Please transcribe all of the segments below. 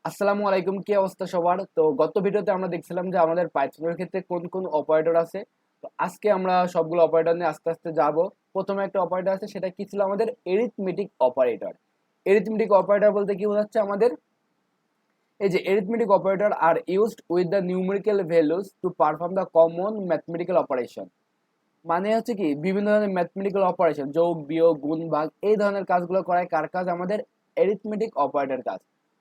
আসসালামু আলাইকুম, কি অবস্থা সবার? তো গত ভিডিওতে আমরা দেখছিলাম যে আমাদের পাইথনের ক্ষেত্রে কোন কোন অপারেটর আছে। তো আজকে আমরা সবগুলো অপারেটর নিয়ে আস্তে আস্তে যাব। প্রথমে একটা অপারেটর আছে, সেটা কি ছিল? আমাদের এরিথমেটিক অপারেটর। এরিথমেটিক অপারেটর বলতে কি বোঝাচ্ছে আমাদের? এই যে arithmetic operator are used with the numerical values to perform the common mathematical operation. মানে হচ্ছে কি, বিভিন্ন ধরনের ম্যাথমেটিক্যাল অপারেশন, যোগ বিয়োগ গুণ ভাগ, এই ধরনের কাজগুলো করায় কার কাজ? আমাদের এরিথমেটিক অপারেটর কাজ।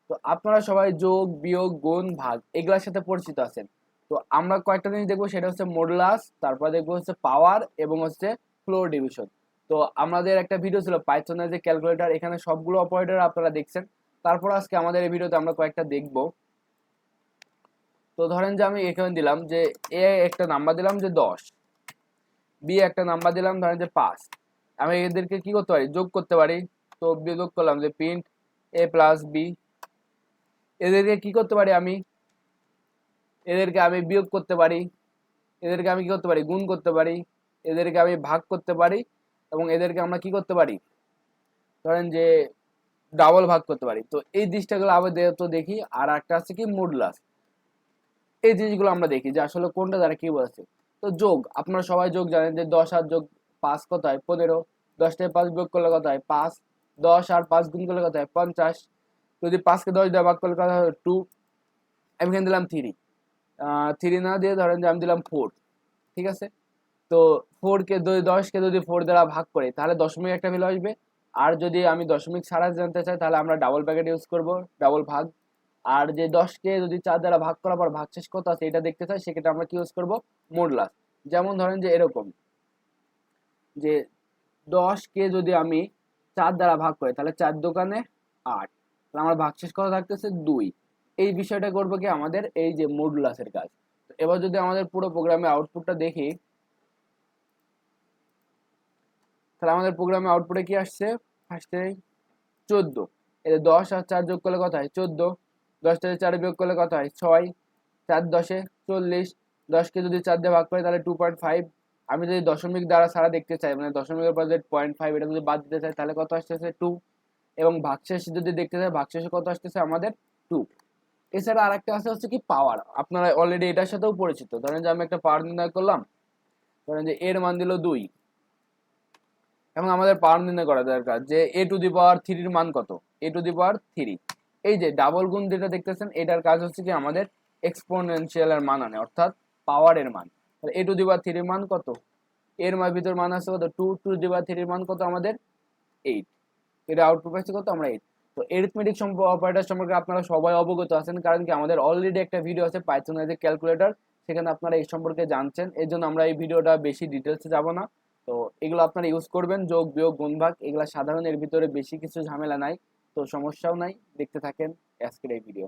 তো আপনারা সবাই যোগ বিয়োগ গুণ ভাগ এগুলোর সাথে পরিচিত আছেন। তো আমরা কয়েকটা জিনিস দেখবো, সেটা হচ্ছে মডুলাস, তারপর দেখবো হচ্ছে পাওয়ার এবং হচ্ছে ফ্লোর ডিভিশন। তো আমাদের একটা ভিডিও ছিল পাইথনের যে ক্যালকুলেটর, এখানে সবগুলো অপারেটর আপনারা দেখছেন। তারপর আজকে আমাদের এই ভিডিওতে আমরা কয়েকটা দেখবো। তো ধরেন যে আমি এখানে দিলাম যে এ একটা নাম্বার দিলাম যে 10, বি একটা নাম্বার দিলাম ধরেন যে 5। আমি এদেরকে কি করতে পারি? যোগ করতে পারি। তো যোগ করলাম যে প্রিন্ট এ প্লাস বি। এদেরকে কি করতে পারি? এদেরকে আমি বিয়োগ করতে পারি। এদেরকে আমি কি করতে পারি? গুণ করতে পারি। এদেরকে আমি ভাগ করতে পারি। এবং এদেরকে আমরা কি করতে পারি? ধরেন যে ডাবল ভাগ করতে পারি। তো এই জিনিসটাগুলো আবার তো দেখি। আর একটা আছে কি? মডুলাস। এই জিনিসগুলো আমরা দেখি যে আসলে কোনটা দ্বারা কি বোঝাচ্ছে। তো যোগ, আপনারা সবাই যোগ জানেন যে 10 আর যোগ 5 কত হয়? 15। 10 থেকে 5 বিয়োগ করলে কত হয়? 5। 10 আর 5 গুণ করলে কত হয়? 50। যদি 5কে 10 দিয়ে ভাগ করলে কত হয়? 2। আমি এখানে দিলাম 3। 3 না দিয়ে ধরেন যে আমি দিলাম 4। ঠিক আছে। তো 10কে যদি 4 দ্বারা ভাগ করি, তাহলে দশমিক একটা ভ্যালু আসবে। আর যদি আমি দশমিক ছাড়া জানতে চাই, তাহলে আমরা ডাবল ব্র্যাকেট ইউজ করব, ডাবল ভাগ। আর যে 10কে যদি 4 দ্বারা ভাগ করার পর ভাগশেষ কত আছে এটা দেখতে চাই, সেক্ষেত্রে আমরা কি ইউজ করব? মডুলাস। যেমন ধরেন যে এরকম, যে 10কে যদি আমি 4 দ্বারা ভাগ করি, তাহলে 4 দোকানে 8, তাহলে আমার ভাগশেষ কত থাকতেছে? 2। এই বিষয়টা করবো কি? আমাদের এই যে মডুলাসের কাজ। তো এবার যদি আমাদের পুরো প্রোগ্রামে আউটপুটটা দেখি, তাহলে আমাদের প্রোগ্রামে আউটপুটে কি আসছে? ফার্স্টে 14। এই 10 আর 4 যোগ করলে কত হয়? 14। 10 থেকে 4 বিয়োগ করলে কত হয়? 6। 4 10 40। 10কে যদি 4 দিয়ে ভাগ করি, তাহলে 2.5। আমি যদি দশমিক দ্বারা সারা দেখতে চাই, মানে দশমিকের পর যে 0.5 এটা যদি বাদ দিতে চাই, তাহলে কত আসতেছে? 2। এবং ভাগশেষ যদি দেখতে চাই, ভাগশেষে কত আসতেছে আমাদের? 2। এছাড়া আরেকটা আছে হচ্ছে কি? পাওয়ার। আপনারা অলরেডি এটার সাথেও পরিচিত। ধরেন যে আমি একটা পাওয়ার নির্ণয় করলাম। ধরেন যে এর মান দিল 2, এবং আমাদের পাওয়ার নির্ণয় করা দরকার যে a টু দি পাওয়ার 3 এর মান কত? a টু দি পাওয়ার 3। এই যে ডাবল গুণ যেটা দেখতেছেন, এটার কাজ হচ্ছে কি? আমাদের এক্সপোনেনশিয়াল এর মান আনে, অর্থাৎ পাওয়ারের মান। a টু দি পাওয়ার 3 এর মান কত? এর ভিতর মান আছে কত? 2 টু দি পাওয়ার 3 এর মান কত আমাদের? 8। এটা আউটপুট পাচ্ছি কত? আমরা 8। তো এরিথমেটিক অপারেটর সম্পর্কে আপনারা সবাই অবগত আছেন, কারণ কি আমাদের অলরেডি একটা ভিডিও আছে পাইথনের যে ক্যালকুলেটর, সেখানে আপনারা এই সম্পর্কে জানছেন। এর জন্য আমরা এই ভিডিওটা বেশি ডিটেলসে যাব না। তো এগুলো আপনারা ইউজ করবেন, যোগ বিয়োগ গুণ ভাগ এগুলো সাধারণ, এর ভিতরে বেশি কিছু ঝামেলা নাই। তো সমস্যাও নাই, দেখতে থাকেন আজকের এই ভিডিও।